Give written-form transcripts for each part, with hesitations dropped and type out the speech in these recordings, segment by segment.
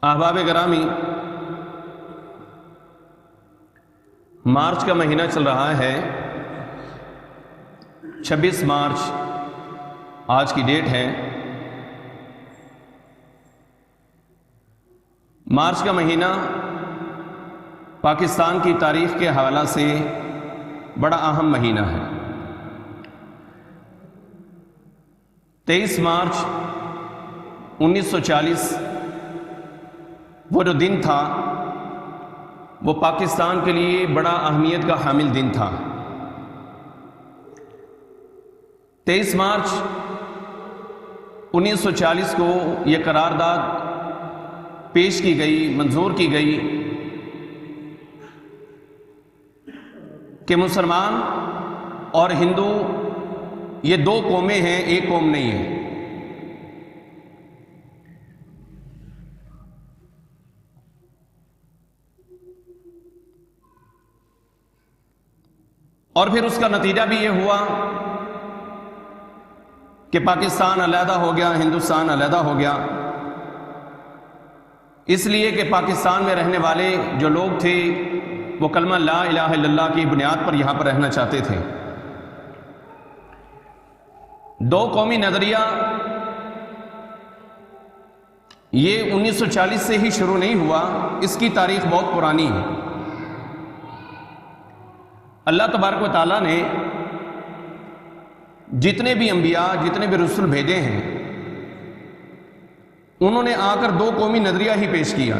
احباب گرامی، مارچ کا مہینہ چل رہا ہے، 26 مارچ آج کی ڈیٹ ہے۔ مارچ کا مہینہ پاکستان کی تاریخ کے حوالے سے بڑا اہم مہینہ ہے۔ 23 مارچ 1940 وہ جو دن تھا وہ پاکستان کے لیے بڑا اہمیت کا حامل دن تھا۔ 23 مارچ 1940 کو یہ قرارداد پیش کی گئی، منظور کی گئی کہ مسلمان اور ہندو یہ دو قومیں ہیں، ایک قوم نہیں ہے۔ اور پھر اس کا نتیجہ بھی یہ ہوا کہ پاکستان علیحدہ ہو گیا، ہندوستان علیحدہ ہو گیا، اس لیے کہ پاکستان میں رہنے والے جو لوگ تھے وہ کلمہ لا الہ الا اللہ کی بنیاد پر یہاں پر رہنا چاہتے تھے۔ دو قومی نظریہ یہ 1940 سے ہی شروع نہیں ہوا، اس کی تاریخ بہت پرانی ہے۔ اللہ تبارک و تعالیٰ نے جتنے بھی انبیاء، جتنے بھی رسول بھیجے ہیں، انہوں نے آ کر دو قومی نظریہ ہی پیش کیا۔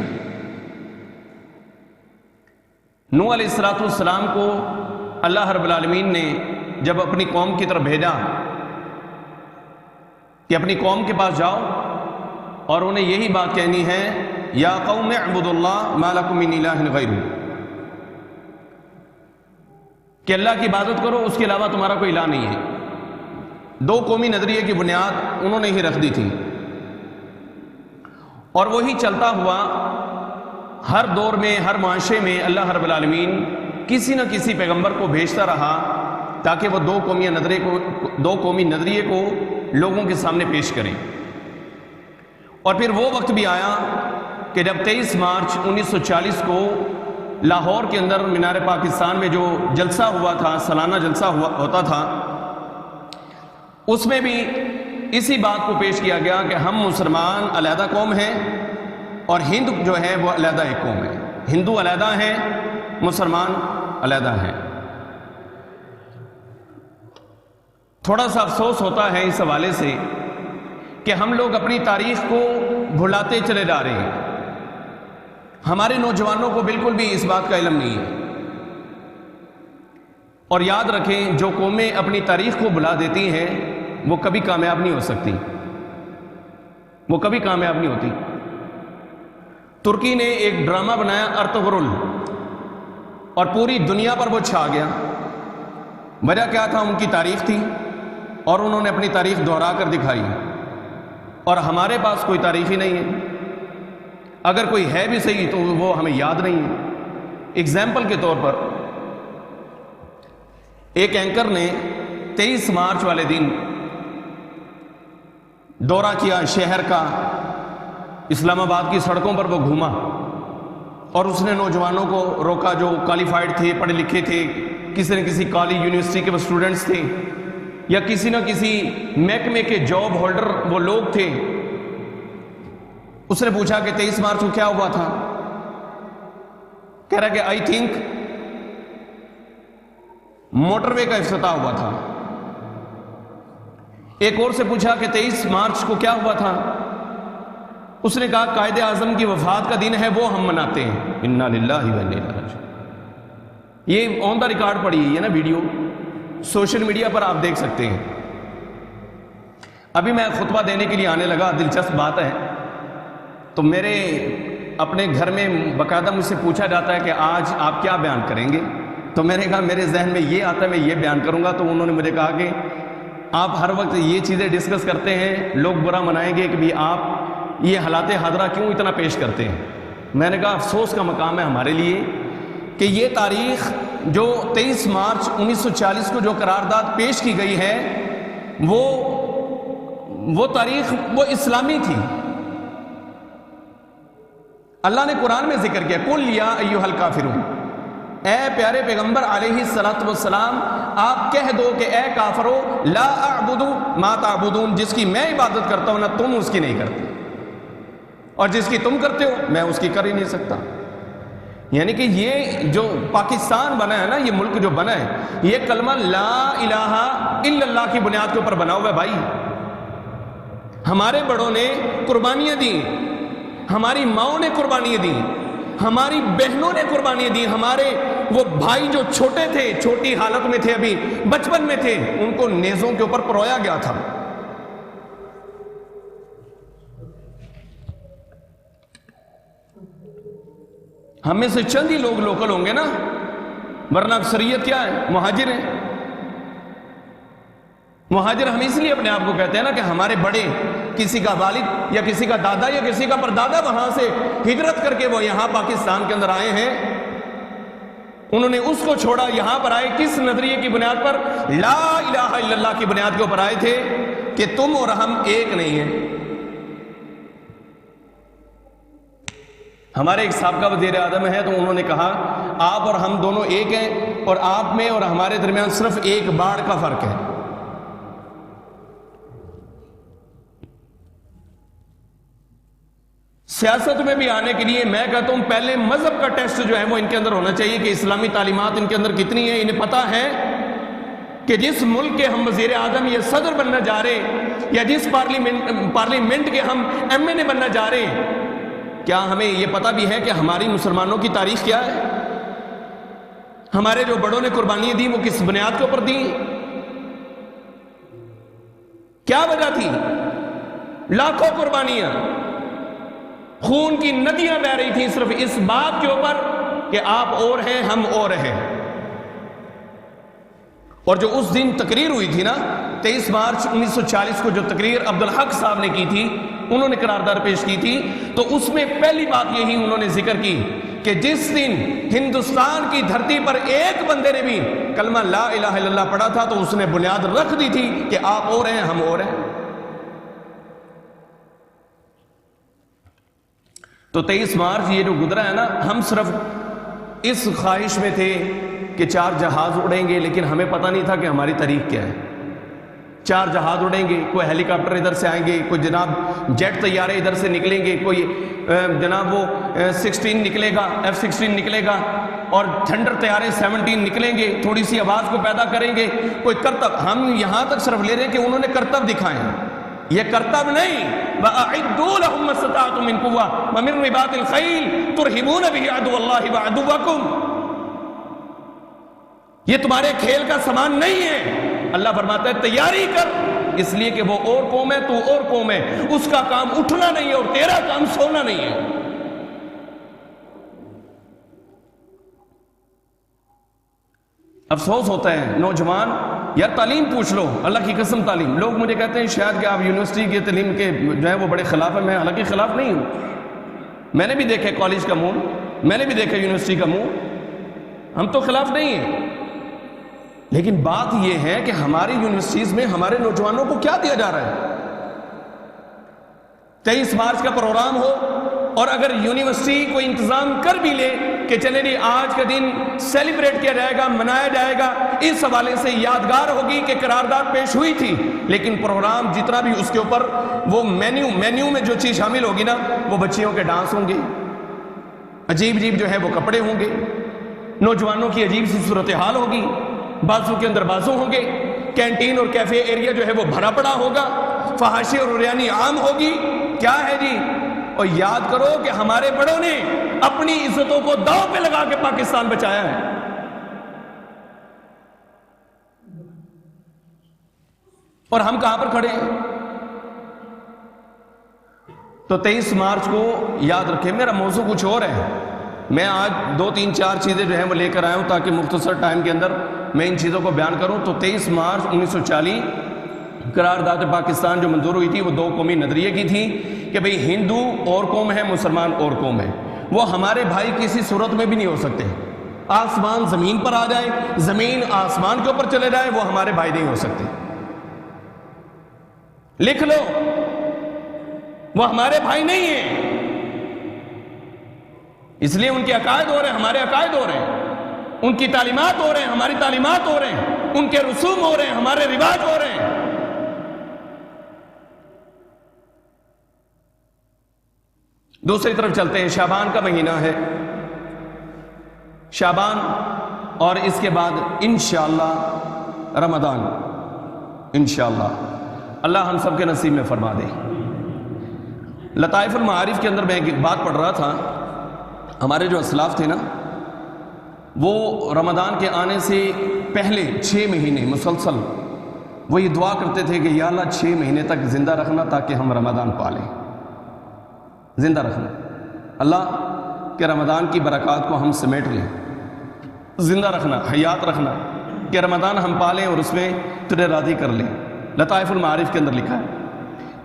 نوح علیہ السلام کو اللہ رب العالمین نے جب اپنی قوم کی طرف بھیجا کہ اپنی قوم کے پاس جاؤ اور انہیں یہی بات کہنی ہے، یا قوم اعبدوا اللہ ما لکم من الہ غیرہ، کہ اللہ کی عبادت کرو، اس کے علاوہ تمہارا کوئی الہ نہیں ہے۔ دو قومی نظریے کی بنیاد انہوں نے ہی رکھ دی تھی، اور وہی چلتا ہوا ہر دور میں، ہر معاشرے میں اللہ رب العالمین کسی نہ کسی پیغمبر کو بھیجتا رہا تاکہ وہ دو قومی نظریے کو لوگوں کے سامنے پیش کریں۔ اور پھر وہ وقت بھی آیا کہ جب 23 مارچ 1940 کو لاہور کے اندر مینار پاکستان میں جو جلسہ ہوا تھا، سالانہ جلسہ ہوتا تھا، اس میں بھی اسی بات کو پیش کیا گیا کہ ہم مسلمان علیحدہ قوم ہیں اور ہند جو ہے وہ علیحدہ ایک قوم ہے۔ ہندو علیحدہ ہیں، مسلمان علیحدہ ہیں۔ تھوڑا سا افسوس ہوتا ہے اس حوالے سے کہ ہم لوگ اپنی تاریخ کو بھلاتے چلے جا رہے ہیں۔ ہمارے نوجوانوں کو بالکل بھی اس بات کا علم نہیں ہے۔ اور یاد رکھیں، جو قومیں اپنی تاریخ کو بھلا دیتی ہیں وہ کبھی کامیاب نہیں ہو سکتی، وہ کبھی کامیاب نہیں ہوتی۔ ترکی نے ایک ڈرامہ بنایا ارطغرل، اور پوری دنیا پر وہ چھا گیا۔ وجہ کیا تھا؟ ان کی تاریخ تھی اور انہوں نے اپنی تاریخ دہرا کر دکھائی، اور ہمارے پاس کوئی تاریخ ہی نہیں ہے۔ اگر کوئی ہے بھی صحیح تو وہ ہمیں یاد نہیں ہے۔ اگزامپل کے طور پر ایک اینکر نے 23 مارچ والے دن دورہ کیا شہر کا، اسلام آباد کی سڑکوں پر وہ گھوما اور اس نے نوجوانوں کو روکا جو کوالیفائڈ تھے، پڑھے لکھے تھے، کسی نہ کسی کالج یونیورسٹی کے وہ اسٹوڈنٹس تھے، یا کسی نہ کسی محکمے کے جاب ہولڈر وہ لوگ تھے۔ اس نے پوچھا کہ 23 مارچ کو کیا ہوا تھا؟ کہہ رہا کہ آئی تھنک موٹر وے کا افتتاح ہوا تھا۔ ایک اور سے پوچھا کہ 23 مارچ کو کیا ہوا تھا؟ اس نے کہا قائد اعظم کی وفات کا دن ہے، وہ ہم مناتے ہیں۔ انا للہ و انا الیہ راجعون۔ یہ آن دا ریکارڈ پڑی ہے نا ویڈیو، سوشل میڈیا پر آپ دیکھ سکتے ہیں۔ ابھی میں خطبہ دینے کے لیے آنے لگا، دلچسپ بات ہے، تو میرے اپنے گھر میں باقاعدہ مجھ سے پوچھا جاتا ہے کہ آج آپ کیا بیان کریں گے؟ تو میں نے کہا میرے ذہن میں یہ آتا ہے میں یہ بیان کروں گا۔ تو انہوں نے مجھے کہا کہ آپ ہر وقت یہ چیزیں ڈسکس کرتے ہیں، لوگ برا منائیں گے کہ بھی آپ یہ حالات حاضرہ کیوں اتنا پیش کرتے ہیں۔ میں نے کہا افسوس کا مقام ہے ہمارے لیے کہ یہ تاریخ جو 23 مارچ 1940 کو جو قرارداد پیش کی گئی ہے وہ تاریخ وہ اسلامی تھی۔ اللہ نے قرآن میں ذکر کیا قل یا ایھا الکافرون، اے پیارے پیغمبر علیہ الصلوۃ والسلام آپ کہہ دو کہ اے کافرو لا اعبد ما تعبدون، جس کی میں عبادت کرتا ہوں نہ تم اس کی نہیں کرتے، اور جس کی تم کرتے ہو میں اس کی کر ہی نہیں سکتا۔ یعنی کہ یہ جو پاکستان بنا ہے نا، یہ ملک جو بنا ہے، یہ کلمہ لا الہ الا اللہ کی بنیاد کے اوپر بنا ہوا ہے بھائی۔ ہمارے بڑوں نے قربانیاں دیں، ہماری ماؤں نے قربانیاں دیں، ہماری بہنوں نے قربانیاں دیں، ہمارے وہ بھائی جو چھوٹے تھے، چھوٹی حالت میں تھے، ابھی بچپن میں تھے، ان کو نیزوں کے اوپر پرویا گیا تھا۔ ہم میں سے چند ہی لوگ لوکل ہوں گے نا، ورنہ اکثریت کیا ہے؟ مہاجر ہیں۔ مہاجر ہم اس لیے اپنے آپ کو کہتے ہیں نا کہ ہمارے بڑے، کسی کا والد یا کسی کا دادا یا کسی کا پردادا وہاں سے ہجرت کر کے وہ یہاں پاکستان کے اندر آئے ہیں، انہوں نے اس کو چھوڑا، یہاں پر آئے کس نظریے کی بنیاد پر؟ لا الہ الا اللہ کی بنیاد کے اوپر آئے تھے کہ تم اور ہم ایک نہیں ہیں۔ ہمارے ایک سابقہ وزیر اعظم ہے تو انہوں نے کہا آپ اور ہم دونوں ایک ہیں، اور آپ میں اور ہمارے درمیان صرف ایک باڑ کا فرق ہے۔ سیاست میں بھی آنے کے لیے میں کہتا ہوں پہلے مذہب کا ٹیسٹ جو ہے وہ ان کے اندر ہونا چاہیے کہ اسلامی تعلیمات ان کے اندر کتنی ہیں۔ انہیں پتہ ہے کہ جس ملک کے ہم وزیر اعظم یا صدر بننا جا رہے ہیں، یا جس پارلیمنٹ کے ہم ایم این اے بننا جا رہے ہیں، کیا ہمیں یہ پتہ بھی ہے کہ ہماری مسلمانوں کی تاریخ کیا ہے؟ ہمارے جو بڑوں نے قربانیاں دی وہ کس بنیاد کے اوپر دی؟ کیا وجہ تھی؟ لاکھوں قربانیاں، خون کی ندیاں بہہ رہی تھیں صرف اس بات کے اوپر کہ آپ اور ہیں ہم اور ہیں۔ اور جو اس دن تقریر ہوئی تھی نا 23 مارچ 1940 کو، جو تقریر عبدالحق صاحب نے کی تھی، انہوں نے قرارداد پیش کی تھی، تو اس میں پہلی بات یہی انہوں نے ذکر کی کہ جس دن ہندوستان کی دھرتی پر ایک بندے نے بھی کلمہ لا الہ الا اللہ پڑھا تھا تو اس نے بنیاد رکھ دی تھی کہ آپ اور ہیں ہم اور ہیں۔ تو 23 مارچ یہ جو گزرا ہے نا، ہم صرف اس خواہش میں تھے کہ 4 جہاز اڑیں گے، لیکن ہمیں پتہ نہیں تھا کہ ہماری تاریخ کیا ہے۔ 4 جہاز اڑیں گے، کوئی ہیلی کاپٹر ادھر سے آئیں گے، کوئی جناب جیٹ طیارے ادھر سے نکلیں گے، کوئی جناب وہ 16 نکلے گا، F-16 نکلے گا، اور تھنڈر طیارے 17 نکلیں گے، تھوڑی سی آواز کو پیدا کریں گے، کوئی کرتب۔ ہم یہاں تک صرف لے رہے ہیں کہ انہوں نے کرتب دکھائے ہیں، یہ کرتب نہیں۔ وَأَعِدُّوا لَهُم مَّا اسْتَطَعْتُم مِّن قُوَّةٍ وَمِن رِّبَاطِ الْخَيْلِ تُرْهِبُونَ بِهِ عَدُوَّ اللَّهِ وَعَدُوَّكُمْ، یہ تمہارے کھیل کا سامان نہیں ہے۔ اللہ فرماتا ہے تیاری کر، اس لیے کہ وہ اور قوم ہے، تو اور قوم ہے، اس کا کام اٹھنا نہیں ہے اور تیرا کام سونا نہیں ہے۔ افسوس ہوتا ہے نوجوان، یار تعلیم پوچھ لو، اللہ کی قسم تعلیم۔ لوگ مجھے کہتے ہیں شاید کہ آپ یونیورسٹی کی تعلیم کے جو ہے وہ بڑے خلاف ہیں، میں حالانکہ خلاف نہیں ہوں، میں نے بھی دیکھا کالج کا منہ، میں نے بھی دیکھا یونیورسٹی کا منہ، ہم تو خلاف نہیں ہیں، لیکن بات یہ ہے کہ ہماری یونیورسٹیز میں ہمارے نوجوانوں کو کیا دیا جا رہا ہے؟ 23 مارچ کا پروگرام ہو اور اگر یونیورسٹی کوئی انتظام کر بھی لے کہ چلے جی آج کا دن سیلیبریٹ کیا جائے گا، منایا جائے گا، اس حوالے سے یادگار ہوگی کہ قرارداد پیش ہوئی تھی، لیکن پروگرام جتنا بھی اس کے اوپر وہ مینیو میں جو چیز شامل ہوگی نا، وہ بچیوں کے ڈانس ہوں گے، عجیب عجیب جو ہے وہ کپڑے ہوں گے، نوجوانوں کی عجیب سی صورتحال ہوگی، بازو کے اندر بازو ہوں گے، کینٹین اور کیفے ایریا جو ہے وہ بھرا پڑا ہوگا، فحاشی اور عریانی عام ہوگی۔ کیا ہے جی؟ اور یاد کرو کہ ہمارے بڑوں نے اپنی عزتوں کو داؤ پہ لگا کے پاکستان بچایا ہے، اور ہم کہاں پر کھڑے ہیں؟ تو 23 مارچ کو یاد رکھیں۔ میرا موضوع کچھ اور ہے، میں آج 2-3-4 چیزیں جو ہیں وہ لے کر آیا ہوں تاکہ مختصر ٹائم کے اندر میں ان چیزوں کو بیان کروں۔ تو 23 مارچ 1940 قرارداد پاکستان جو منظور ہوئی تھی وہ 2 قومی نظریے کی تھی کہ بھئی ہندو اور قوم ہے، مسلمان اور قوم ہے، وہ ہمارے بھائی کسی صورت میں بھی نہیں ہو سکتے۔ آسمان زمین پر آ جائے، زمین آسمان کے اوپر چلے جائے، وہ ہمارے بھائی نہیں ہو سکتے۔ لکھ لو، وہ ہمارے بھائی نہیں ہیں۔ اس لیے ان کے عقائد ہو رہے ہیں، ہمارے عقائد ہو رہے ہیں، ان کی تعلیمات ہو رہے ہیں، ہماری تعلیمات ہو رہے ہیں، ان کے رسوم ہو رہے ہیں، ہمارے رواج ہو رہے ہیں۔ دوسری طرف چلتے ہیں، شعبان کا مہینہ ہے، شعبان اور اس کے بعد انشاءاللہ رمضان، انشاءاللہ اللہ ہم سب کے نصیب میں فرما دے۔ لطائف المعارف کے اندر میں ایک بات پڑھ رہا تھا، ہمارے جو اسلاف تھے نا، وہ رمضان کے آنے سے پہلے 6 مہینے مسلسل وہ یہ دعا کرتے تھے کہ یا اللہ 6 مہینے تک زندہ رکھنا تاکہ ہم رمضان پالیں، زندہ رکھنا، اللہ کہ رمضان کی برکات کو ہم سمیٹ لیں، زندہ رکھنا، حیات رکھنا، کہ رمضان ہم پالیں اور اس میں تجھے راضی کر لیں۔ لطائف المعارف کے اندر لکھا ہے۔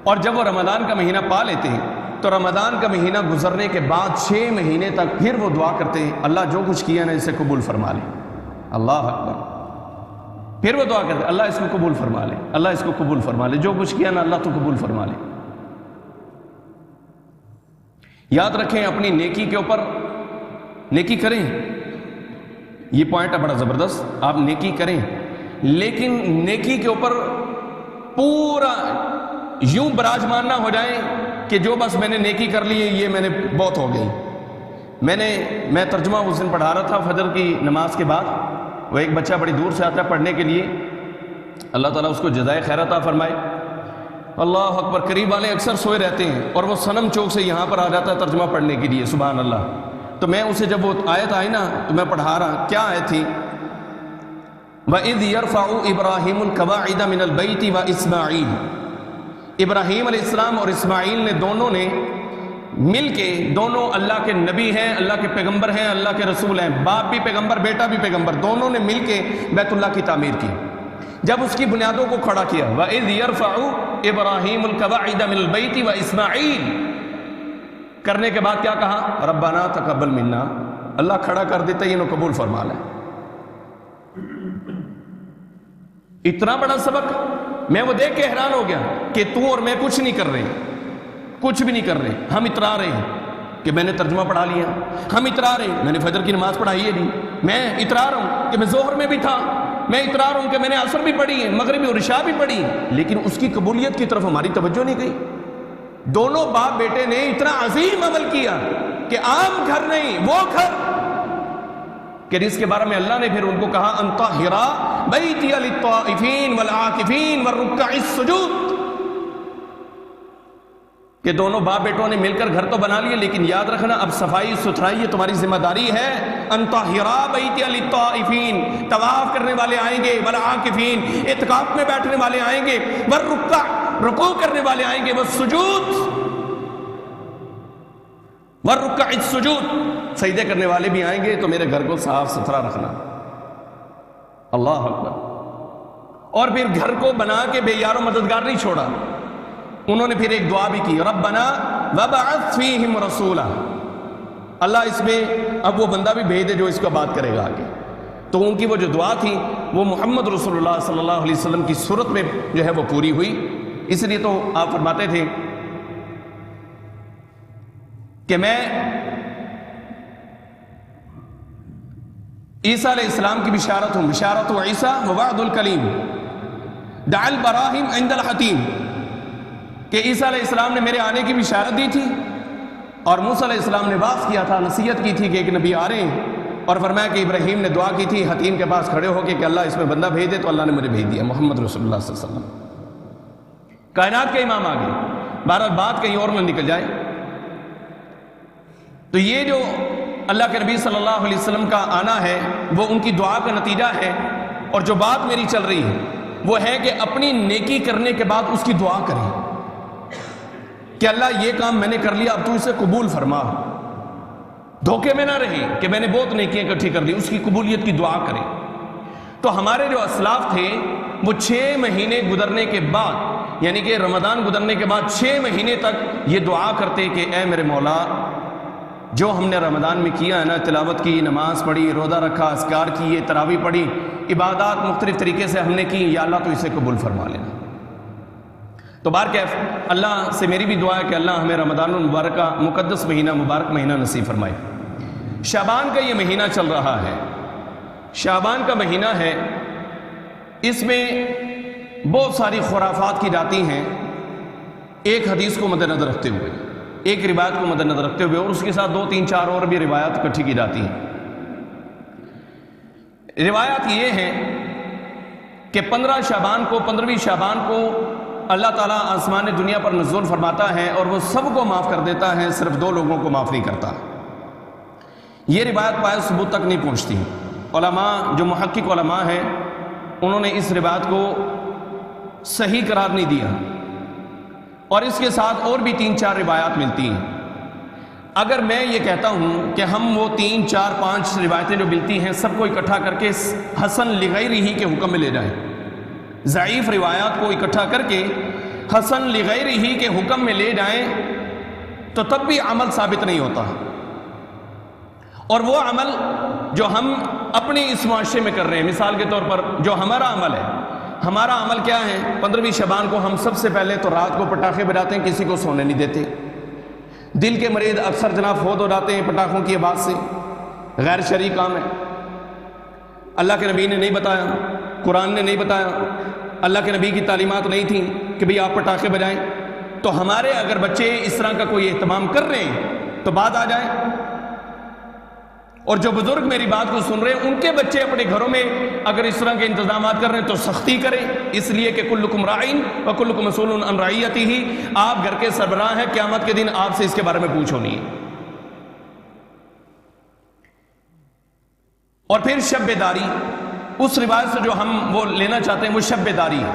اور جب وہ رمضان کا مہینہ پا لیتے ہیں تو رمضان کا مہینہ گزرنے کے بعد 6 مہینے تک پھر وہ دعا کرتے ہیں اللہ جو کچھ کیا نا اسے قبول فرما لے۔ اللہ اکبر۔ پھر وہ دعا کرتے ہیں اللہ اس کو قبول فرما لے، اللہ اس کو قبول فرما لے، جو کچھ کیا نا اللہ تو قبول فرما لے۔ یاد رکھیں اپنی نیکی کے اوپر، نیکی کریں، یہ پوائنٹ ہے بڑا زبردست، آپ نیکی کریں لیکن نیکی کے اوپر پورا یوں براجمان نہ ہو جائیں کہ جو بس میں نے نیکی کر لی ہے یہ میں نے بہت ہو گئی۔ میں ترجمہ اس دن پڑھا رہا تھا فجر کی نماز کے بعد، وہ ایک بچہ بڑی دور سے آتا ہے پڑھنے کے لیے، اللہ تعالیٰ اس کو جزائے خیر عطا فرمائے۔ اللہ اکبر، قریب والے اکثر سوئے رہتے ہیں اور وہ صنم چوک سے یہاں پر آ جاتا ہے ترجمہ پڑھنے کے لیے، سبحان اللہ۔ تو میں اسے جب وہ آیت آئی نا تو میں پڑھا رہا، کیا آیت تھی؟ وَإِذْ يَرْفَعُ إِبْرَاهِيمُ الْقَوَاعِدَ مِنَ الْبَيْتِ وَإِسْمَاعِيلُ، ابراہیم علیہ السلام اور اسماعیل نے دونوں نے مل کے، دونوں اللہ کے نبی ہیں، اللہ کے پیغمبر ہیں، اللہ کے رسول ہیں، باپ بھی پیغمبر بیٹا بھی پیغمبر، دونوں نے مل کے بیت اللہ کی تعمیر کی۔ جب اس کی بنیادوں کو کھڑا کیا، وَإِذْ يَرْفَعُ إِبْرَاهِيمُ الْقَوَاعِدَ مِنَ الْبَيْتِ وَإِسْمَاعِيلُ، کرنے کے بعد کیا کہا؟ ربنا تقبل منا، اللہ کھڑا کر دیتا ہے انہوں قبول فرما لے۔ اتنا بڑا سبق، میں وہ دیکھ کے حیران ہو گیا کہ تو اور میں کچھ نہیں کر رہے، کچھ بھی نہیں کر رہے، ہم اترا رہے ہیں کہ میں نے ترجمہ پڑھا لیا، ہم اترا رہے ہیں میں نے فجر کی نماز پڑھائی ہے جی، میں اترا رہا ہوں کہ میں ظہر میں بھی تھا، میں اترا رہا ہوں کہ میں نے عصر بھی پڑھی ہے، مغربی اور عشاء بھی پڑھی ہے، لیکن اس کی قبولیت کی طرف ہماری توجہ نہیں گئی۔ دونوں باپ بیٹے نے اتنا عظیم عمل کیا کہ عام گھر نہیں، وہ گھر کہ جس کے بارے میں اللہ نے پھر ان کو کہا انطہر بیتی للطائفین والعاکفین والرکع السجود، کہ دونوں باپ بیٹوں نے مل کر گھر تو بنا لیے لیکن یاد رکھنا اب صفائی ستھرائی یہ تمہاری ذمہ داری ہے۔ انطہر بیتی للطائفین، طواف کرنے والے آئیں گے، والعاکفین، اعتکاف میں بیٹھنے والے آئیں گے، والرکع، رکوع کرنے والے آئیں گے، والسجود، والرکع السجود، سجدے کرنے والے بھی آئیں گے، تو میرے گھر کو صاف ستھرا رکھنا۔ اللہ اکبر۔ اور پھر گھر کو بنا کے بے یار و مددگار نہیں چھوڑا، انہوں نے پھر ایک دعا بھی کی، ربنا وابعث فیہم رسولا، اللہ اس میں اب وہ بندہ بھی بھیج دے جو اس کا بات کرے گا آگے۔ تو ان کی وہ جو دعا تھی وہ محمد رسول اللہ صلی اللہ علیہ وسلم کی صورت میں جو ہے وہ پوری ہوئی۔ اس لیے تو آپ فرماتے تھے کہ میں عیسیٰ علیہ السلام کی بشارت ہوں، بشارت و عیسیٰ و وعد الکلیم دع البراہیم عند الحتیم، کہ عیسیٰ علیہ السلام نے میرے آنے کی بشارت دی تھی اور موسیٰ علیہ السلام نے واعظ کیا تھا، نصیحت کی تھی کہ ایک نبی آ رہے ہیں، اور فرمایا کہ ابراہیم نے دعا کی تھی حتیم کے پاس کھڑے ہو کے کہ اللہ اس میں بندہ بھیج دے، تو اللہ نے مجھے بھیج دیا، محمد رسول اللہ صلی اللہ علیہ وسلم، کائنات کے امام آ گئے۔ بہرحال بات کہیں اور نہ نکل جائے، تو یہ جو اللہ کے نبی صلی اللہ علیہ وسلم کا آنا ہے وہ ان کی دعا کا نتیجہ ہے۔ اور جو بات میری چل رہی ہے وہ ہے کہ اپنی نیکی کرنے کے بعد اس کی دعا کریں کہ اللہ یہ کام میں نے کر لیا اب تو اسے قبول فرما، دھوکے میں نہ رہیں کہ میں نے بہت نیکیاں اکٹھی کر لی، اس کی قبولیت کی دعا کریں۔ تو ہمارے جو اسلاف تھے وہ 6 مہینے گزرنے کے بعد، یعنی کہ رمضان گزرنے کے بعد 6 مہینے تک یہ دعا کرتے کہ اے میرے مولا، جو ہم نے رمضان میں کیا ہے نا، تلاوت کی، نماز پڑھی، روزہ رکھا، اذکار کیے، تراویح پڑھی، عبادات مختلف طریقے سے ہم نے کی، یا اللہ تو اسے قبول فرما لینا۔ تو بہرکیف اللہ سے میری بھی دعا ہے کہ اللہ ہمیں رمضان المبارک کا مقدس مہینہ، مبارک مہینہ نصیب فرمائے۔ شعبان کا یہ مہینہ چل رہا ہے، شعبان کا مہینہ ہے، اس میں بہت ساری خرافات کی جاتی ہیں، ایک حدیث کو مد نظر رکھتے ہوئے، ایک روایت کو مد نظر رکھتے ہوئے، اور اس کے ساتھ 2 3 4 اور بھی روایات اکٹھی کی جاتی ہیں۔ روایات یہ ہے کہ 15 شعبان کو، 15ویں شعبان کو اللہ تعالیٰ آسمان دنیا پر نزول فرماتا ہے اور وہ سب کو معاف کر دیتا ہے، صرف 2 لوگوں کو معاف نہیں کرتا۔ یہ روایت پائے ثبوت تک نہیں پہنچتی۔ علماء جو محقق علماء ہیں انہوں نے اس روایت کو صحیح قرار نہیں دیا، اور اس کے ساتھ اور بھی 3 4 روایات ملتی ہیں۔ اگر میں یہ کہتا ہوں کہ ہم وہ 3 4 5 روایتیں جو ملتی ہیں سب کو اکٹھا کر کے حسن لغیرہ کے حکم میں لے جائیں، ضعیف روایات کو اکٹھا کر کے حسن لغیرہ کے حکم میں لے جائیں، تو تب بھی عمل ثابت نہیں ہوتا۔ اور وہ عمل جو ہم اپنے اس معاشرے میں کر رہے ہیں، مثال کے طور پر جو ہمارا عمل ہے، ہمارا عمل کیا ہے؟ 15ویں شعبان کو ہم سب سے پہلے تو رات کو پٹاخے بجاتے ہیں، کسی کو سونے نہیں دیتے۔ دل کے مریض اکثر جناب فوت ہو جاتے ہیں پٹاخوں کی آواز سے، غیر شرعی کام ہے، اللہ کے نبی نے نہیں بتایا، قرآن نے نہیں بتایا، اللہ کے نبی کی تعلیمات نہیں تھیں کہ بھئی آپ پٹاخے بجائیں۔ تو ہمارے اگر بچے اس طرح کا کوئی اہتمام کر رہے ہیں تو بات آ جائے، اور جو بزرگ میری بات کو سن رہے ہیں ان کے بچے اپنے گھروں میں اگر اس طرح کے انتظامات کر رہے ہیں تو سختی کریں، اس لیے کہ کلکم راعٍ وکلکم مسئول عن رعیتہ، آپ گھر کے سربراہ ہیں، قیامت کے دن آپ سے اس کے بارے میں پوچھ ہونی ہے۔ اور پھر شب بیداری، اس روایت سے جو ہم وہ لینا چاہتے ہیں وہ شب بیداری ہے،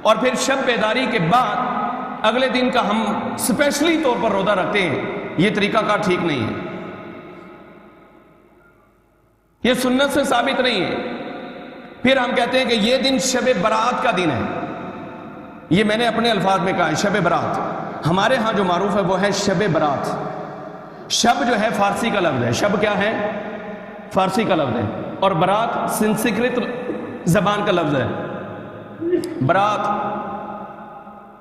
اور پھر شب بیداری کے بعد اگلے دن کا ہم اسپیشلی طور پر روزہ رکھتے ہیں، یہ طریقہ کار ٹھیک نہیں ہے، یہ سنت سے ثابت نہیں ہے۔ پھر ہم کہتے ہیں کہ یہ دن شب برات کا دن ہے، یہ میں نے اپنے الفاظ میں کہا ہے، شب برات ہمارے ہاں جو معروف ہے وہ ہے شب برات۔ شب جو ہے فارسی کا لفظ ہے، شب کیا ہے؟ فارسی کا لفظ ہے، اور برات سنسکرت زبان کا لفظ ہے۔ برات،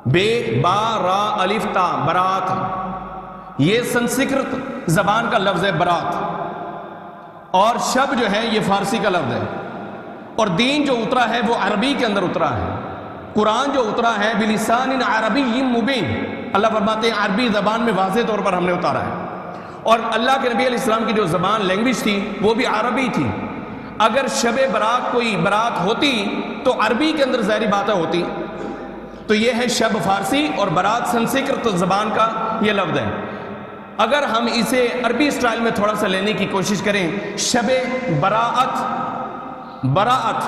بے با را الف تا، برات، یہ سنسکرت زبان کا لفظ ہے برات، اور شب جو ہے یہ فارسی کا لفظ ہے، اور دین جو اترا ہے وہ عربی کے اندر اترا ہے، قرآن جو اترا ہے بلسان عربی مبین، اللہ فرماتے ہیں عربی زبان میں واضح طور پر ہم نے اتارا ہے، اور اللہ کے نبی علیہ السلام کی جو زبان لینگویج تھی وہ بھی عربی تھی۔ اگر شب برات کوئی برات ہوتی تو عربی کے اندر ظاہری باتیں ہوتی، تو یہ ہے شب فارسی اور برات سنسکرت زبان کا یہ لفظ ہے۔ اگر ہم اسے عربی اسٹائل میں تھوڑا سا لینے کی کوشش کریں، شب براعت، براعت،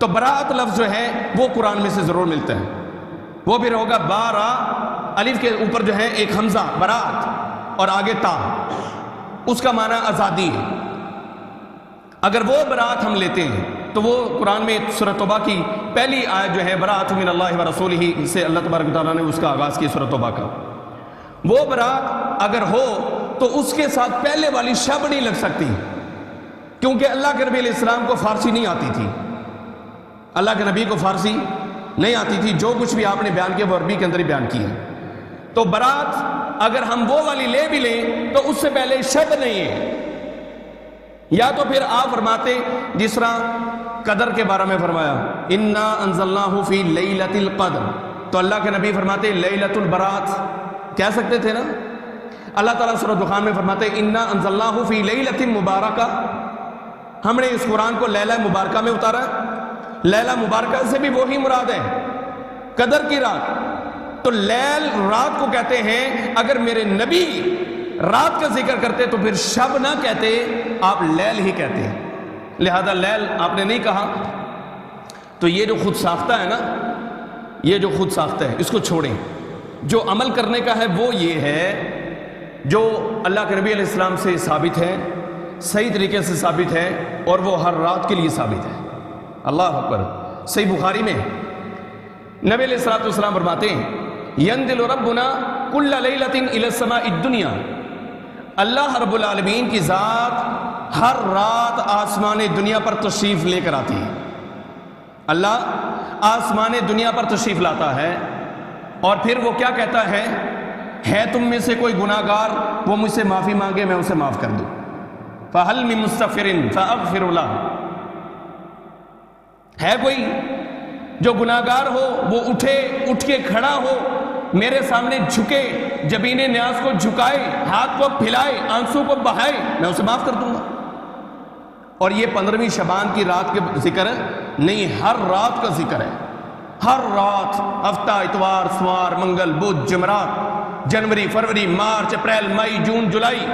تو براعت لفظ جو ہے وہ قرآن میں سے ضرور ملتا ہے، وہ بھی ہوگا بارا، الف کے اوپر جو ہے ایک حمزہ، براعت، اور آگے تا، اس کا معنی آزادی ہے۔ اگر وہ براعت ہم لیتے ہیں تو وہ قرآن میں سورۃ توبہ کی پہلی آیت جو ہے براعت من اللہ و رسولہ سے اللہ تبارک و تعالیٰ نے اس کا آغاز کیا سورۃ توبہ کا، وہ برات اگر ہو تو اس کے ساتھ پہلے والی شب نہیں لگ سکتی، کیونکہ اللہ کے نبی علیہ السلام کو فارسی نہیں آتی تھی، اللہ کے نبی کو فارسی نہیں آتی تھی، جو کچھ بھی آپ نے بیان کیا وہ عربی کے اندر ہی بیان کیا۔ تو برات اگر ہم وہ والی لے بھی لیں تو اس سے پہلے شب نہیں ہے، یا تو پھر آپ فرماتے جس طرح قدر کے بارے میں فرمایا انا انزلناہ فی لیلۃ القدر، تو اللہ کے نبی فرماتے لیلۃ البرات کہہ سکتے تھے نا۔ اللہ تعالیٰ سورۃ دخان میں فرماتے انا انزلناہ فی لیلۃ مبارکہ، ہم نے اس قرآن کو لیلہ مبارکہ میں اتارا، لیلہ مبارکہ سے بھی وہی مراد ہے، قدر کی رات، تو لیل رات کو کہتے ہیں، اگر میرے نبی رات کا ذکر کرتے تو پھر شب نہ کہتے، آپ لیل ہی کہتے ہیں، لہذا لیل آپ نے نہیں کہا۔ تو یہ جو خود ساختہ ہے نا، یہ جو خود ساختہ ہے اس کو چھوڑیں، جو عمل کرنے کا ہے وہ یہ ہے جو اللہ کے نبی علیہ السلام سے ثابت ہے، صحیح طریقے سے ثابت ہے، اور وہ ہر رات کے لیے ثابت ہے۔ اللہ اکبر، صحیح بخاری میں نبی علیہ السلام فرماتے ہیں ينزل ربنا كل ليلة الى السماء الدنيا، اللہ رب العالمین کی ذات ہر رات آسمان دنیا پر تشریف لے کر آتی ہے، اللہ آسمان دنیا پر تشریف لاتا ہے، اور پھر وہ کیا کہتا ہے، ہے تم میں سے کوئی گناہ گار وہ مجھ سے معافی مانگے میں اسے معاف کر دوں. فَهَلْ مِن مُسْتَغْفِرٍ فَأَغْفِرُ لَهُ. ہے کوئی جو گناہ گار ہو وہ اٹھ کے کھڑا ہو, میرے سامنے جھکے, جبین نیاز کو جھکائے, ہاتھ کو پھیلائے, آنسو کو بہائے, میں اسے معاف کر دوں گا. اور یہ 15ویں شعبان کی رات کے ذکر نہیں, ہر رات کا ذکر ہے. ہر رات, ہفتہ, اتوار, سوار, منگل, بدھ, جمعرات, جنوری, فروری, مارچ, اپریل, مئی, جون, جولائی,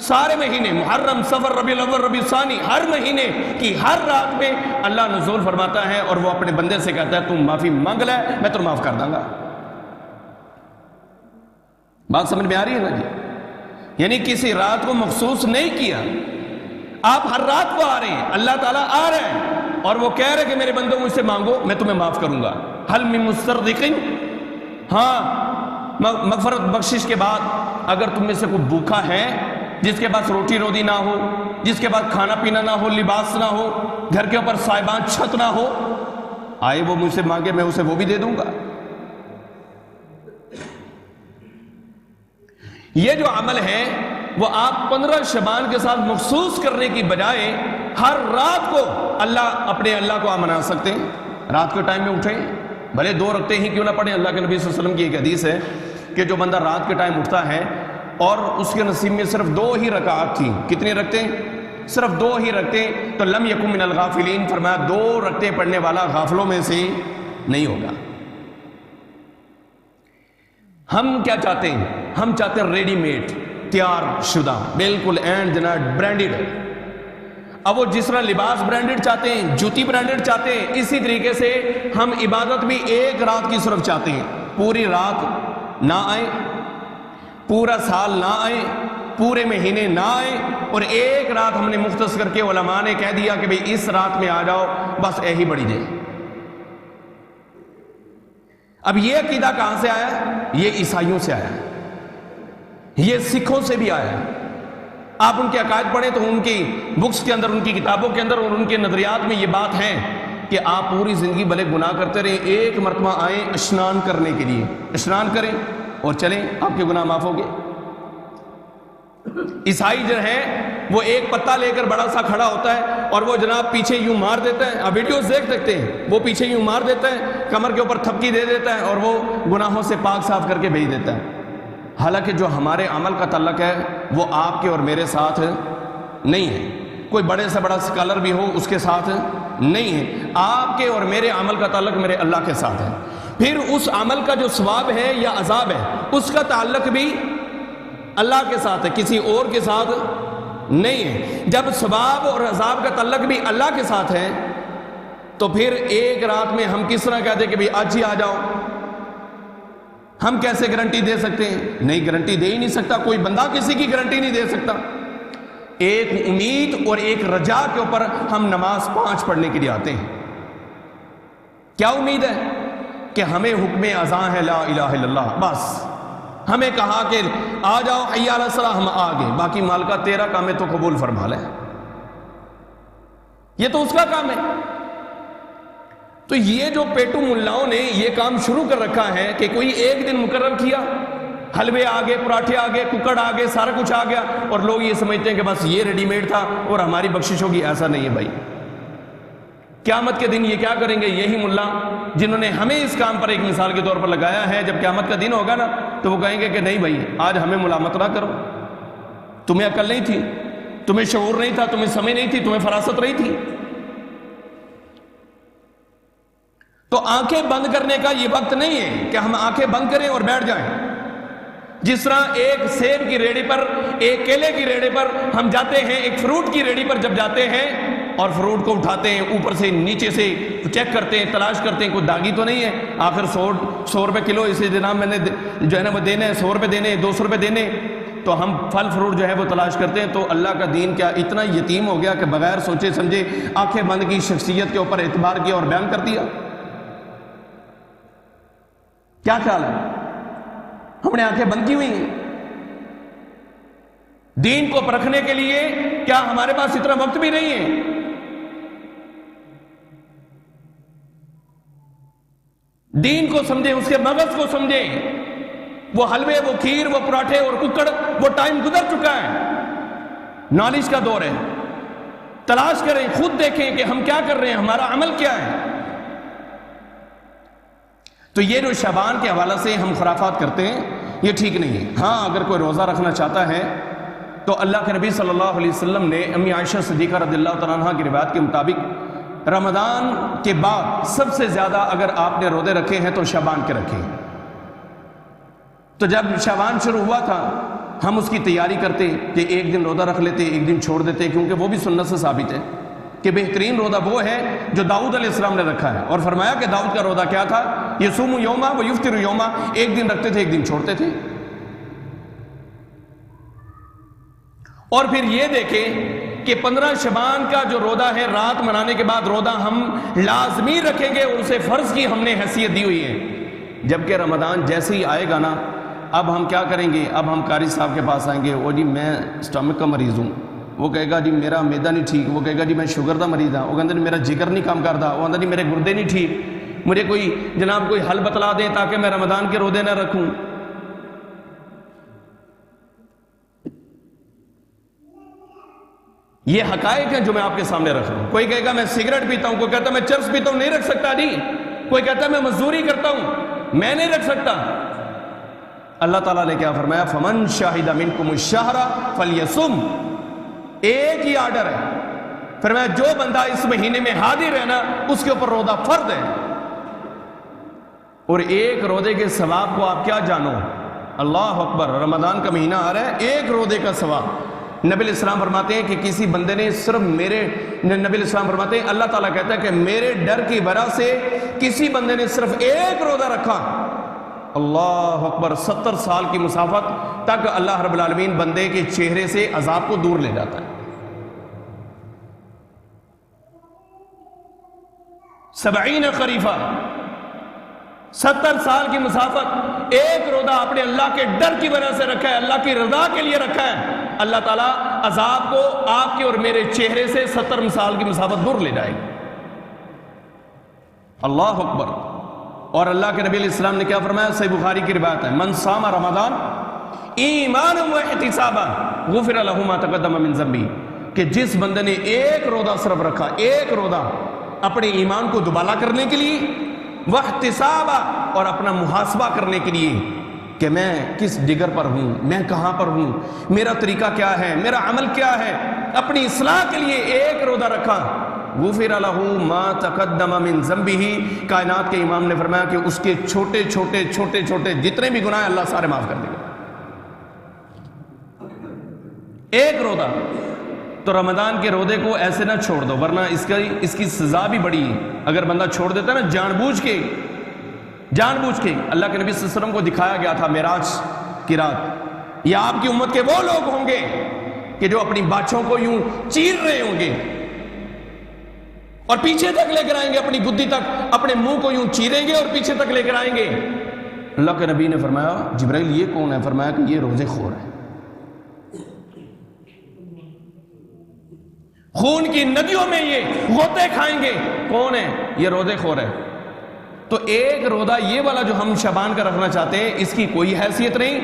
سارے مہینے, محرم, صفر, ربیع الاول, ربیع الثانی, ہر مہینے کی ہر رات میں اللہ نزول فرماتا ہے اور وہ اپنے بندے سے کہتا ہے تم معافی مانگ لے میں تمہیں معاف کر دوں گا. بات سمجھ میں آ رہی ہے نا جی؟ یعنی کسی رات کو مخصوص نہیں کیا, آپ ہر رات کو آ رہے ہیں, اللہ تعالیٰ آ رہے ہیں اور وہ کہہ رہے کہ میرے بندوں مجھ سے مانگو میں تمہیں معاف کروں گا. حل من مسترزق, ہاں مغفرت بخشش کے بعد اگر تم میں سے کوئی بھوکا ہے, جس کے پاس روٹی روزی نہ ہو, جس کے پاس کھانا پینا نہ ہو, لباس نہ ہو, گھر کے اوپر سائبان چھت نہ ہو, آئے وہ مجھ سے مانگے میں اسے وہ بھی دے دوں گا. یہ جو عمل ہے وہ آپ 15 شعبان کے ساتھ مخصوص کرنے کی بجائے ہر رات کو اپنے اللہ کو منا سکتے ہیں. رات کے ٹائم میں اٹھیں, بھلے 2 رکعتیں ہی کیوں نہ پڑھیں. اللہ کے نبی صلی اللہ علیہ وسلم کی ایک حدیث ہے کہ جو بندہ رات کے ٹائم اٹھتا ہے اور اس کے نصیب میں صرف 2 ہی رکعات تھیں, کتنی رکعتیں؟ صرف 2 ہی رکعتیں, تو لم یکن من الغافلین, فرمایا 2 رکعتیں پڑھنے والا غافلوں میں سے نہیں ہوگا. ہم کیا چاہتے ہیں؟ ہم چاہتے ہیں ریڈی میڈ, تیار شدہ, بالکل اینڈ جناب برانڈڈ. اب وہ جس طرح لباس برانڈڈ چاہتے ہیں, جوتی برانڈڈ چاہتے ہیں, اسی طریقے سے ہم عبادت بھی ایک رات کی صرف چاہتے ہیں. پوری رات نہ آئے, پورا سال نہ آئے, پورے مہینے نہ آئے, اور ایک رات ہم نے مختص کر کے علماء نے کہہ دیا کہ بھئی اس رات میں آ جاؤ, بس یہی بڑی دے. اب یہ عقیدہ کہاں سے آیا؟ یہ عیسائیوں سے آیا, یہ سکھوں سے بھی آیا. آپ ان کے عقائد پڑھیں تو ان کی بکس کے اندر, ان کی کتابوں کے اندر اور ان کے نظریات میں یہ بات ہے کہ آپ پوری زندگی بھلے گناہ کرتے رہیں, ایک مرتبہ آئیں اشنان کرنے کے لیے, اشنان کریں اور چلیں, آپ کے گناہ معاف ہو گئے. عیسائی جو ہے وہ ایک پتا لے کر بڑا سا کھڑا ہوتا ہے اور وہ جناب پیچھے یوں مار دیتا ہے, آپ ویڈیوز دیکھ سکتے ہیں, وہ پیچھے یوں مار دیتا ہے, کمر کے اوپر تھپکی دے دیتا ہے اور وہ گناہوں سے پاک صاف کر کے بھیج دیتا ہے. حالانکہ جو ہمارے عمل کا تعلق ہے وہ آپ کے اور میرے ساتھ نہیں ہے, کوئی بڑے سے بڑا اسکالر بھی ہو اس کے ساتھ نہیں ہے. آپ کے اور میرے عمل کا تعلق میرے اللہ کے ساتھ ہے. پھر اس عمل کا جو ثواب ہے یا عذاب ہے اس کا تعلق بھی اللہ کے ساتھ ہے, کسی اور کے ساتھ نہیں ہے. جب ثواب اور عذاب کا تعلق بھی اللہ کے ساتھ ہے تو پھر ایک رات میں ہم کس طرح کہتے ہیں کہ بھئی آج ہی آ جاؤ؟ ہم کیسے گارنٹی دے سکتے ہیں؟ نہیں, گارنٹی دے ہی نہیں سکتا, کوئی بندہ کسی کی گارنٹی نہیں دے سکتا. ایک امید اور ایک رجا کے اوپر ہم نماز 5 پڑھنے کے لیے آتے ہیں. کیا امید ہے؟ کہ ہمیں حکم اذان ہے لا الہ الا اللہ, بس ہمیں کہا کہ آ جاؤ حی علی الصلاۃ, ہم آ گئے, باقی مالکہ تیرا کام ہے تو قبول فرما لے, یہ تو اس کا کام ہے. تو یہ جو پیٹو ملاؤں نے یہ کام شروع کر رکھا ہے کہ کوئی ایک دن مقرر کیا, حلوے آ گئے, پراٹھے آ گئے, ککڑ آ گئے, سارا کچھ آ گیا, اور لوگ یہ سمجھتے ہیں کہ بس یہ ریڈی میڈ تھا اور ہماری بخشش ہوگی. ایسا نہیں ہے بھائی. قیامت کے دن یہ کیا کریں گے؟ یہی ملا جنہوں نے ہمیں اس کام پر ایک مثال کے طور پر لگایا ہے, جب قیامت کا دن ہوگا نا تو وہ کہیں گے کہ نہیں بھائی آج ہمیں ملامت نہ کرو, تمہیں عقل نہیں تھی, تمہیں شعور نہیں تھا, تمہیں سمجھ نہیں تھی, تمہیں فراست نہیں تھی. تو آنکھیں بند کرنے کا یہ وقت نہیں ہے کہ ہم آنکھیں بند کریں اور بیٹھ جائیں. جس طرح ایک سیب کی ریڑھی پر, ایک کیلے کی ریڑھی پر ہم جاتے ہیں, ایک فروٹ کی ریڑھی پر جب جاتے ہیں اور فروٹ کو اٹھاتے ہیں, اوپر سے نیچے سے چیک کرتے ہیں, تلاش کرتے ہیں کوئی داغی تو نہیں ہے, آخر 100 روپے کلو اسے جناب میں نے جو ہے نا وہ دینے, 100 روپے دینے, 200 روپے دینے, تو ہم پھل فروٹ جو ہے وہ تلاش کرتے ہیں. تو اللہ کا دین کیا اتنا یتیم ہو گیا کہ بغیر سوچے سمجھے آنکھیں بند کی شخصیت کے اوپر اعتبار کیا اور بیان کر دیا؟ کیا خیال ہے؟ ہم نے آنکھیں بند کی ہوئی ہیں. دین کو پرکھنے کے لیے کیا ہمارے پاس اتنا وقت بھی نہیں ہے؟ دین کو سمجھیں, اس کے مغز کو سمجھیں. وہ حلوے، وہ کھیر، وہ پراٹھے اور ککڑ، وہ ٹائم گزر چکا ہے۔ نالج کا دور ہے۔ تلاش کریں، خود دیکھیں کہ ہم کیا کر رہے ہیں، ہمارا عمل کیا ہے۔ تو یہ جو شعبان کے حوالے سے ہم خرافات کرتے ہیں یہ ٹھیک نہیں ہے۔ ہاں اگر کوئی روزہ رکھنا چاہتا ہے تو اللہ کے نبی صلی اللہ علیہ وسلم نے امی عائشہ صدیقہ رضی اللہ تعالیٰ عنہ کی روایت کے مطابق رمضان کے بعد سب سے زیادہ اگر آپ نے روزے رکھے ہیں تو شعبان کے رکھے ہیں۔ تو جب شعبان شروع ہوا تھا ہم اس کی تیاری کرتے کہ ایک دن روزہ رکھ لیتے، ایک دن چھوڑ دیتے، کیونکہ وہ بھی سنت سے ثابت ہے کہ بہترین روزہ وہ ہے جو داؤد علیہ السلام نے رکھا ہے۔ اور فرمایا کہ داؤد کا روزہ کیا تھا، یصوم یوما و یفطر یوما، ایک دن رکھتے تھے ایک دن چھوڑتے تھے۔ اور پھر یہ دیکھیں کہ 15 شعبان کا جو روزہ ہے رات منانے کے بعد روزہ ہم لازمی رکھیں گے، اور اسے فرض کی ہم نے حیثیت دی ہوئی ہے۔ جبکہ رمضان جیسے ہی آئے گا نا، اب ہم کیا کریں گے، اب ہم قاری صاحب کے پاس آئیں گے، وہ جی میں اسٹمک کا مریض ہوں، وہ کہے گا جی میرا میدا نہیں ٹھیک، وہ کہے گا جی میں شوگر دا مریض ہوں، وہ کہتا جی میرا جگر نہیں کام کرتا، وہ کہتا جی میرے گردے نہیں ٹھیک، مجھے کوئی جناب کوئی حل بتلا دیں تاکہ میں رمضان کے روزے نہ رکھوں۔ یہ حقائق ہیں جو میں آپ کے سامنے رکھ رہا ہوں۔ کوئی کہے گا میں سگریٹ پیتا ہوں، کوئی کہتا ہے میں چرس پیتا ہوں، نہیں رکھ سکتا جی، کوئی کہتا ہے میں مزدوری کرتا ہوں، میں نہیں رکھ سکتا۔ اللہ تعالیٰ نے کیا فرمایا، فمن شاہد منکم الشہر فلیصم، ایک ہی آرڈر ہے، فرمایا جو بندہ اس مہینے میں حاضر ہے نا اس کے اوپر روزہ فرض ہے۔ اور ایک روزے کے ثواب کو آپ کیا جانو، اللہ اکبر، رمضان کا مہینہ آ رہا ہے، ایک روزے کا ثواب۔ نبی علیہ السلام فرماتے ہیں کہ کسی بندے نے صرف نبی علیہ السلام فرماتے ہیں اللہ تعالیٰ کہتا ہے کہ میرے ڈر کی وجہ سے کسی بندے نے صرف ایک روزہ رکھا، اللہ اکبر، 70 سال کی مسافت تک اللہ رب العالمین بندے کے چہرے سے عذاب کو دور لے جاتا ہے۔ 70 خریفہ، 70 سال کی مسافت، ایک روزہ اپنے اللہ کے ڈر کی وجہ سے رکھا ہے، اللہ کی رضا کے لیے رکھا ہے، اللہ تعالیٰ عذاب کو آپ کے اور میرے چہرے سے 70 سال کی مسافت دور لے جائے گا۔ اللہ اکبر۔ اور اللہ کے نبی علیہ السلام نے کیا فرمایا، صحیح بخاری کی روایت ہے، من صام رمضان ایمانا و احتسابا غفر له ما تقدم من ذنبہ، کہ جس بندے نے ایک روزہ صرف رکھا، ایک روزہ اپنے ایمان کو دوبالا کرنے کے لیے، واحتسابا، اور اپنا محاسبہ کرنے کے لیے کہ میں کس ڈگر پر ہوں، میں کہاں پر ہوں، میرا طریقہ کیا ہے، میرا عمل کیا ہے، اپنی اصلاح کے لیے ایک روزہ رکھا، غفر له ما تقدم من ذنبہ، کائنات کے امام نے فرمایا کہ اس کے چھوٹے چھوٹے جتنے بھی گناہ اللہ سارے معاف کر دے گا۔ ایک روزہ۔ تو رمضان کے روزے کو ایسے نہ چھوڑ دو، ورنہ اس کی سزا بھی بڑی ہے۔ اگر بندہ چھوڑ دیتا ہے نا جان بوجھ کے، اللہ کے نبی صلی اللہ علیہ وسلم کو دکھایا گیا تھا معراج کی رات، یہ آپ کی امت کے وہ لوگ ہوں گے کہ جو اپنی باچھوں کو یوں چیر رہے ہوں گے اور پیچھے تک لے کر آئیں گے، اپنی گدی تک اپنے منہ کو یوں چیریں گے اور پیچھے تک لے کر آئیں گے۔ اللہ کے نبی نے فرمایا جبرائیل یہ کون ہے؟ فرمایا کہ یہ روزے خور ہے، خون کی ندیوں میں یہ غوطے کھائیں گے۔ کون ہے؟ یہ روزے خور ہے۔ تو ایک روزہ یہ والا جو ہم شعبان کا رکھنا چاہتے ہیں اس کی کوئی حیثیت نہیں،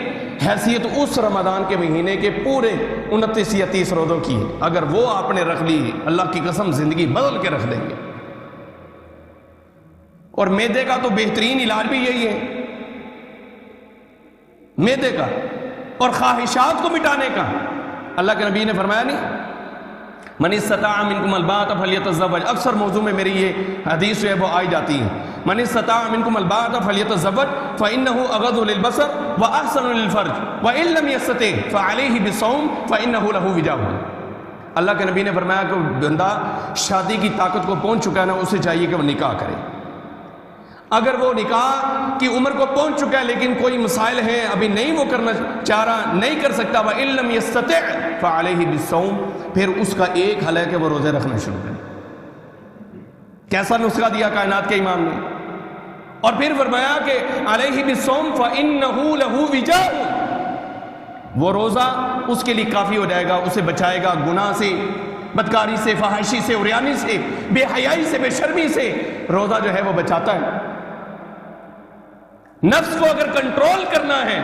حیثیت اس رمضان کے مہینے کے پورے 29 یا 30 روزوں کی ہے۔ اگر وہ آپ نے رکھ لی، اللہ کی قسم زندگی بدل کے رکھ دیں گے۔ اور میدے کا تو بہترین علاج بھی یہی ہے، میدے کا اور خواہشات کو مٹانے کا۔ اللہ کے نبی نے فرمایا نہیں، من استطاع منکم الباءۃ فلیتزوج، اکثر موضوع میں میری یہ حدیث جو ہے وہ آئی جاتی ہے، من استطاع منکم الباءۃ فلیتزوج فانہ اغض للبصر واحسن للفرج وان لم یستطع فعلیہ بالصوم فانہ لہ وجاء۔ اللہ کے نبی نے فرمایا کہ بندہ شادی کی طاقت کو پہنچ چکا ہے نا، اسے چاہیے کہ وہ نکاح کرے۔ اگر وہ نکاح کی عمر کو پہنچ چکا ہے لیکن کوئی مسائل ہیں ابھی نہیں وہ کرنا چاہ رہا، نہیں کر سکتا، وَإِن لَمْ يَسْتَطِعْ فَعَلَيْهِ بِالصَّوْمِ، پھر اس کا ایک حل ہے کہ وہ روزے رکھنا شروع کرے۔ کیسا نسخہ دیا کائنات کے امام نے؟ اور پھر فرمایا کہ علیہ بالصوم فإنہ لہ وجاء، وہ روزہ اس کے لیے کافی ہو جائے گا، اسے بچائے گا گناہ سے، بدکاری سے، فحاشی سے، عریانی سے، بے حیائی سے، بے شرمی سے۔ روزہ جو ہے وہ بچاتا ہے۔ نفس کو اگر کنٹرول کرنا ہے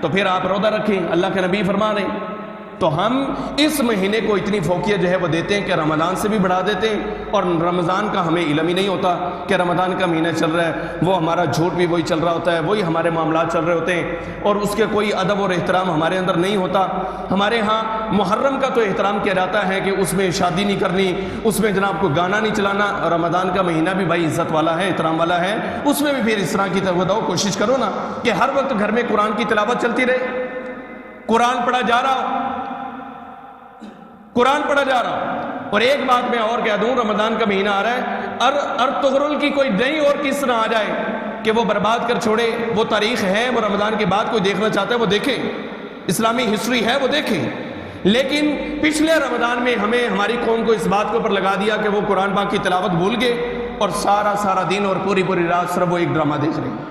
تو پھر آپ روزہ رکھیں، اللہ کے نبی فرما رہے ہیں۔ تو ہم اس مہینے کو اتنی فوقیت جو ہے وہ دیتے ہیں کہ رمضان سے بھی بڑھا دیتے ہیں، اور رمضان کا ہمیں علم ہی نہیں ہوتا کہ رمضان کا مہینہ چل رہا ہے، وہ ہمارا جھوٹ بھی وہی چل رہا ہوتا ہے، وہی ہمارے معاملات چل رہے ہوتے ہیں، اور اس کے کوئی ادب اور احترام ہمارے اندر نہیں ہوتا۔ ہمارے ہاں محرم کا تو احترام کیا جاتا ہے کہ اس میں شادی نہیں کرنی، اس میں جناب کو گانا نہیں چلانا۔ رمضان کا مہینہ بھی بھائی عزت والا ہے، احترام والا ہے، اس میں بھی پھر اس طرح کی توجہ کوشش کرو نا کہ ہر وقت گھر میں قرآن کی تلاوت چلتی رہے، قرآن پڑھا جا رہا ہو، قرآن پڑھا جا رہا۔ اور ایک بات میں اور کہہ دوں، رمضان کا مہینہ آ رہا ہے، ارطغرل کی کوئی نئی اور کس طرح آ جائے کہ وہ برباد کر چھوڑے۔ وہ تاریخ ہے، وہ رمضان کے بعد کوئی دیکھنا چاہتا ہے وہ دیکھے، اسلامی ہسٹری ہے وہ دیکھے، لیکن پچھلے رمضان میں ہمیں ہماری قوم کو اس بات کے اوپر لگا دیا کہ وہ قرآن پاک کی تلاوت بھول گئے، اور سارا دن اور پوری رات صرف وہ ایک ڈرامہ دیکھ رہے ہیں،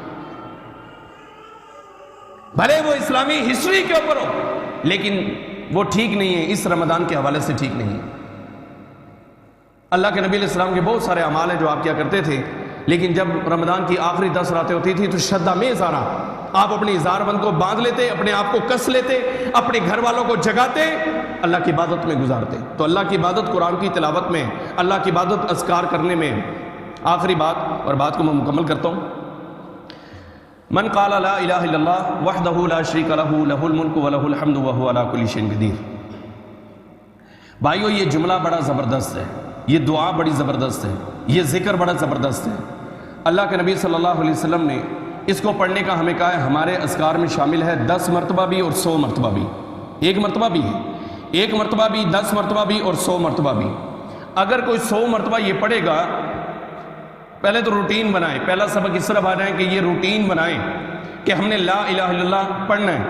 بھلے وہ اسلامی ہسٹری کے اوپر ہو، لیکن وہ ٹھیک نہیں ہے، اس رمضان کے حوالے سے ٹھیک نہیں ہے۔ اللہ کے نبی علیہ السلام کے بہت سارے اعمال ہیں جو آپ کیا کرتے تھے، لیکن جب رمضان کی آخری 10 راتیں ہوتی تھی تو شدہ میں اظہارہ آپ اپنی اظہار بند کو باندھ لیتے، اپنے آپ کو کس لیتے، اپنے گھر والوں کو جگاتے، اللہ کی عبادت میں گزارتے۔ تو اللہ کی عبادت قرآن کی تلاوت میں، اللہ کی عبادت اذکار کرنے میں۔ آخری بات، اور بات کو میں مکمل کرتا ہوں، من قال لا الہ الا اللہ وحدہ لا شریک لہ لہ الملک ولہ الحمد وہو علی کل شیء قدیر۔ بھائیو یہ جملہ بڑا زبردست ہے، یہ دعا بڑی زبردست ہے، یہ ذکر بڑا زبردست ہے۔ اللہ کے نبی صلی اللہ علیہ وسلم نے اس کو پڑھنے کا ہمیں کہا ہے، ہمارے اذکار میں شامل ہے 10 مرتبہ بھی اور 100 مرتبہ بھی، ایک مرتبہ بھی ہے، ایک مرتبہ بھی، 10 مرتبہ بھی اور 100 مرتبہ بھی۔ اگر کوئی 100 مرتبہ یہ پڑھے گا، پہلے تو روٹین بنائیں، پہلا سبق اس طرح آ جائیں کہ یہ روٹین بنائیں کہ ہم نے لا الہ الا اللہ پڑھنا ہے۔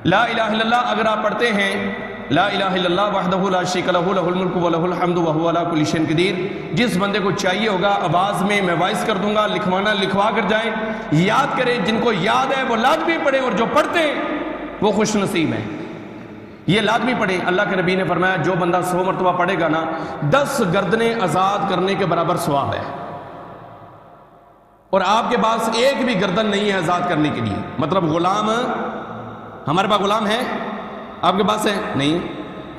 لا الہ الا اللہ اگر آپ پڑھتے ہیں، لا الہ الا اللہ وحدہ لا شریک لہ لہ الملک ولہ الحمد وہو علی کل شیء قدیر، جس بندے کو چاہیے ہوگا آواز میں میں وائس کر دوں گا، لکھوا کر جائیں، یاد کریں، جن کو یاد ہے وہ لازمی پڑھیں، اور جو پڑھتے ہیں وہ خوش نصیب ہیں، یہ لازمی پڑھیں۔ اللہ کے نبی نے فرمایا جو بندہ 100 مرتبہ پڑھے گا نا، 10 گردنیں آزاد کرنے کے برابر ثواب ہے، اور آپ کے پاس ایک بھی گردن نہیں ہے آزاد کرنے کے لیے۔ مطلب غلام، ہمارے پاس غلام ہے، آپ کے پاس ہے نہیں،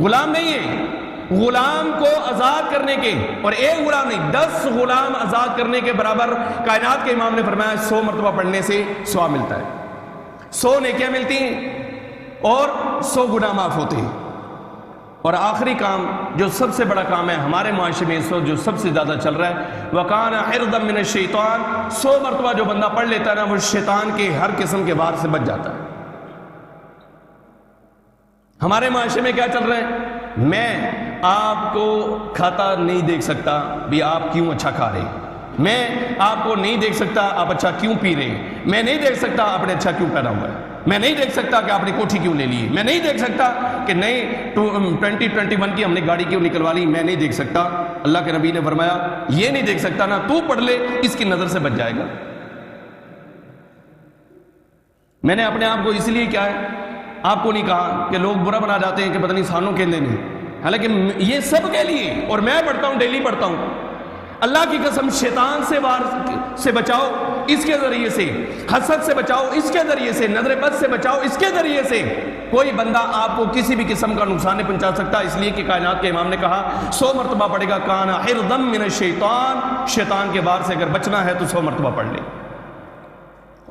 غلام نہیں ہے، غلام کو آزاد کرنے کے، اور ایک غلام نہیں، 10 غلام آزاد کرنے کے برابر کائنات کے امام نے فرمایا 100 مرتبہ پڑھنے سے ثواب ملتا ہے، 100 نیکیاں ملتی ہیں اور 100 گناہ معاف ہوتے ہیں۔ اور آخری کام جو سب سے بڑا کام ہے ہمارے معاشرے میں اس وقت جو سب سے زیادہ چل رہا ہے، وَكَانَ حِرْزًا مِنَ الشَّيْطَانِ، 100 مرتبہ جو بندہ پڑھ لیتا ہے نا، وہ شیطان کے ہر قسم کے وار سے بچ جاتا ہے۔ ہمارے معاشرے میں کیا چل رہا ہے، میں آپ کو کھاتا نہیں دیکھ سکتا بھی آپ کیوں اچھا کھا رہے، میں آپ کو نہیں دیکھ سکتا آپ اچھا کیوں پی رہے، میں نہیں دیکھ سکتا آپ نے اچھا کیوں پہنا ہوا ہے، میں نہیں دیکھ سکتا کہ آپ نے کوٹھی کیوں لے لی، میں نہیں دیکھ سکتا کہ نئے 2021 کی ہم نے گاڑی کیوں نکلوا لی، میں نہیں دیکھ سکتا۔ اللہ کے نبی نے فرمایا یہ نہیں دیکھ سکتا نا، تو پڑھ لے، اس کی نظر سے بچ جائے گا۔ میں نے اپنے آپ کو اس لیے کیا ہے آپ کو نہیں کہا کہ لوگ برا بنا جاتے ہیں کہ پتہ نہیں سانوں کے لیے، حالانکہ یہ سب کے لیے، اور میں پڑھتا ہوں، ڈیلی پڑھتا ہوں۔ اللہ کی قسم، شیطان سے وار سے بچاؤ اس کے ذریعے سے، حسد سے بچاؤ اس کے ذریعے سے، نظر بد سے بچاؤ اس کے ذریعے سے۔ کوئی بندہ آپ کو کسی بھی قسم کا نقصان نہیں پہنچا سکتا، اس لیے کہ کائنات کے امام نے کہا 100 مرتبہ پڑھے گا، کانا حرزا من الشیطان، شیطان کے وار سے اگر بچنا ہے تو 100 مرتبہ پڑھ لے۔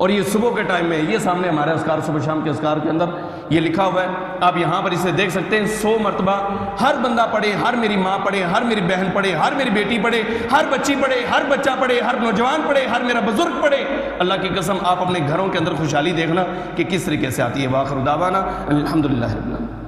اور یہ صبح کے ٹائم میں، یہ سامنے ہمارے اذکار صبح شام کے اذکار کے اندر یہ لکھا ہوا ہے، آپ یہاں پر اسے دیکھ سکتے ہیں۔ 100 مرتبہ ہر بندہ پڑھے، ہر میری ماں پڑھے، ہر میری بہن پڑھے، ہر میری بیٹی پڑھے، ہر بچی پڑھے، ہر بچہ پڑھے، ہر نوجوان پڑھے، ہر میرا بزرگ پڑھے۔ اللہ کی قسم آپ اپنے گھروں کے اندر خوشحالی دیکھنا کہ کس طریقے سے آتی ہے۔ وآخر دعوانا الحمدللہ رب العالمین۔